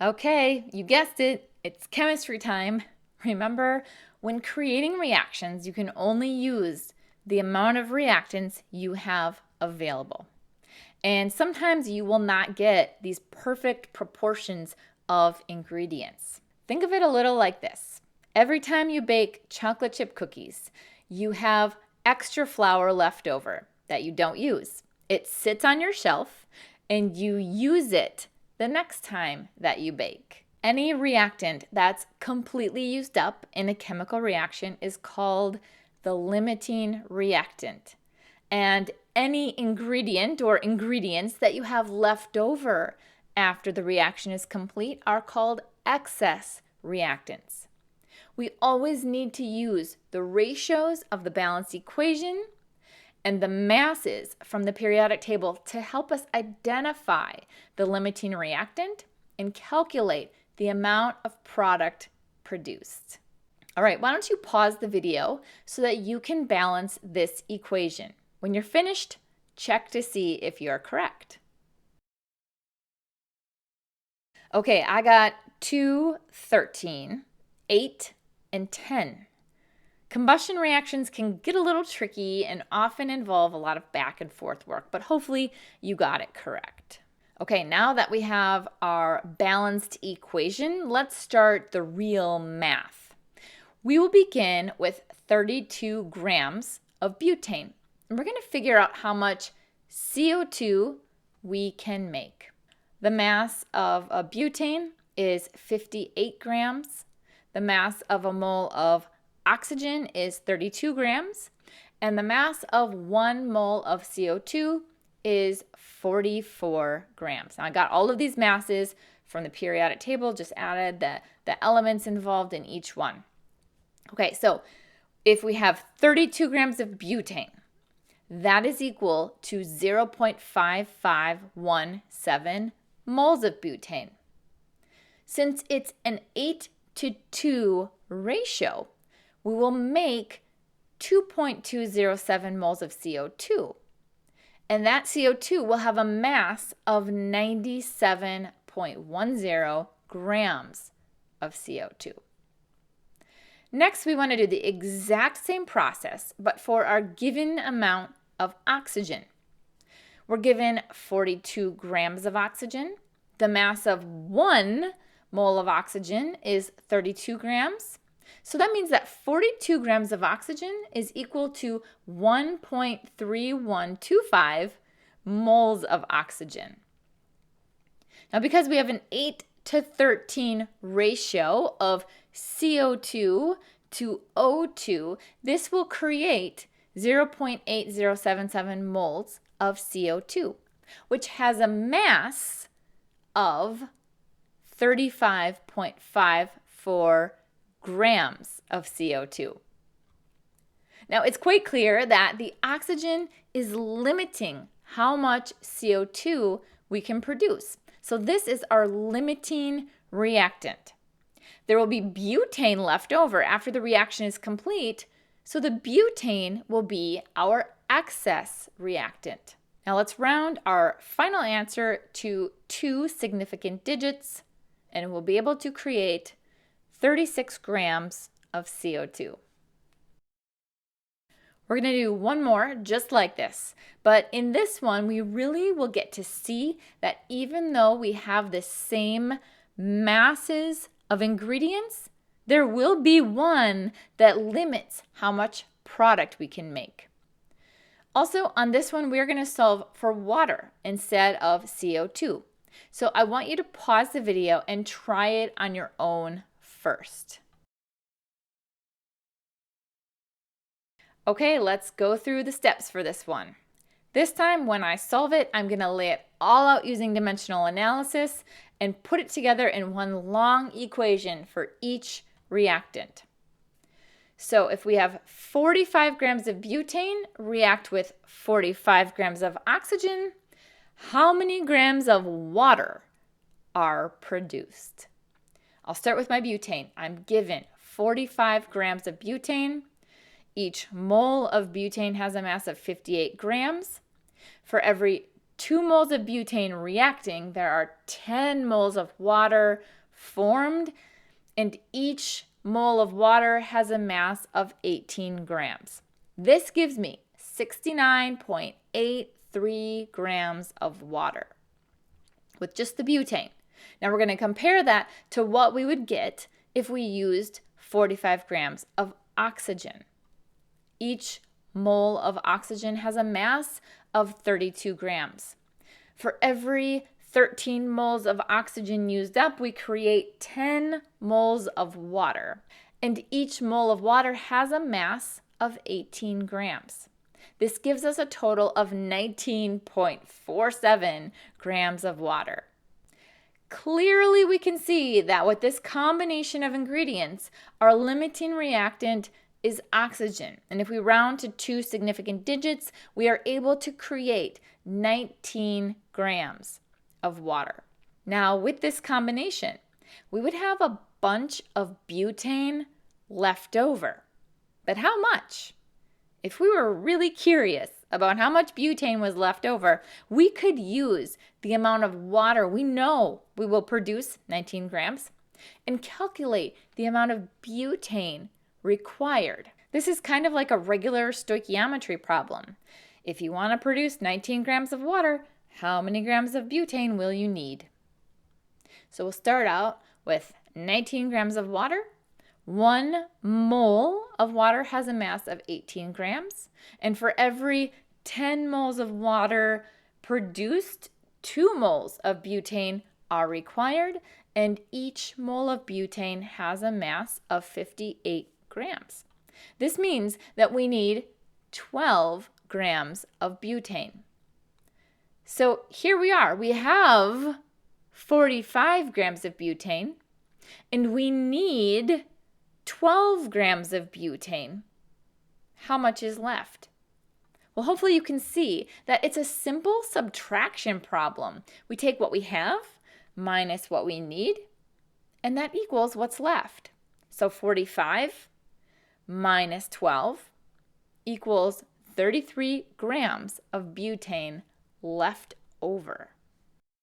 Okay, you guessed it, it's chemistry time. Remember, when creating reactions, you can only use the amount of reactants you have available. And sometimes you will not get these perfect proportions of ingredients. Think of it a little like this. Every time you bake chocolate chip cookies, you have extra flour left over that you don't use. It sits on your shelf and you use it the next time that you bake. Any reactant that's completely used up in a chemical reaction is called the limiting reactant. And any ingredient or ingredients that you have left over after the reaction is complete are called excess reactants. We always need to use the ratios of the balanced equation and the masses from the periodic table to help us identify the limiting reactant and calculate the amount of product produced. All right, why don't you pause the video so that you can balance this equation. When you're finished, check to see if you're correct. Okay, I got 2, 13, 8, and 10. Combustion reactions can get a little tricky and often involve a lot of back and forth work, but hopefully you got it correct. Okay, now that we have our balanced equation, let's start the real math. We will begin with 32 grams of butane. And we're going to figure out how much CO2 we can make. The mass of a butane is 58 grams. The mass of a mole of oxygen is 32 grams. And the mass of 1 mole of CO2 is 44 grams. Now I got all of these masses from the periodic table, just added the elements involved in each one. Okay, so if we have 32 grams of butane, that is equal to 0.5517 moles of butane. Since it's an 8:2 ratio, we will make 2.207 moles of CO2. And that CO2 will have a mass of 97.10 grams of CO2. Next, we want to do the exact same process, but for our given amount of oxygen. We're given 42 grams of oxygen. The mass of 1 mole of oxygen is 32 grams. So that means that 42 grams of oxygen is equal to 1.3125 moles of oxygen. Now, because we have an 8:13 ratio of CO2 to O2, this will create 0.8077 moles of CO2, which has a mass of 35.54 grams of CO2. Now, it's quite clear that the oxygen is limiting how much CO2 we can produce. So this is our limiting reactant. There will be butane left over after the reaction is complete, so the butane will be our excess reactant. Now let's round our final answer to 2 significant digits, and we'll be able to create 36 grams of CO2. We're going to do one more just like this, but in this one we really will get to see that even though we have the same masses of ingredients, there will be one that limits how much product we can make. Also, on this one, we're going to solve for water instead of CO2. So I want you to pause the video and try it on your own first. Okay, let's go through the steps for this one. This time, when I solve it, I'm going to lay it all out using dimensional analysis and put it together in one long equation for each reactant. So if we have 45 grams of butane react with 45 grams of oxygen, how many grams of water are produced? I'll start with my butane. I'm given 45 grams of butane. Each mole of butane has a mass of 58 grams. For every 2 moles of butane reacting, there are 10 moles of water formed, and each mole of water has a mass of 18 grams. This gives me 69.83 grams of water with just the butane. Now we're going to compare that to what we would get if we used 45 grams of oxygen. Each mole of oxygen has a mass of 32 grams. For every 13 moles of oxygen used up, we create 10 moles of water. And each mole of water has a mass of 18 grams. This gives us a total of 19.47 grams of water. Clearly, we can see that with this combination of ingredients, our limiting reactant is oxygen. And if we round to 2 significant digits, we are able to create 19 grams of water. Now, with this combination, we would have a bunch of butane left over. But how much? If we were really curious about how much butane was left over, we could use the amount of water we know we will produce, 19 grams, and calculate the amount of butane required. This is kind of like a regular stoichiometry problem. If you want to produce 19 grams of water, how many grams of butane will you need? So we'll start out with 19 grams of water. 1 mole of water has a mass of 18 grams. And for every 10 moles of water produced, 2 moles of butane are required. And each mole of butane has a mass of 58 grams. This means that we need 12 grams of butane. So here we are. We have 45 grams of butane, and we need 12 grams of butane. How much is left? Well, hopefully you can see that it's a simple subtraction problem. We take what we have minus what we need, and that equals what's left. So 45 minus 12 equals 33 grams of butane left over.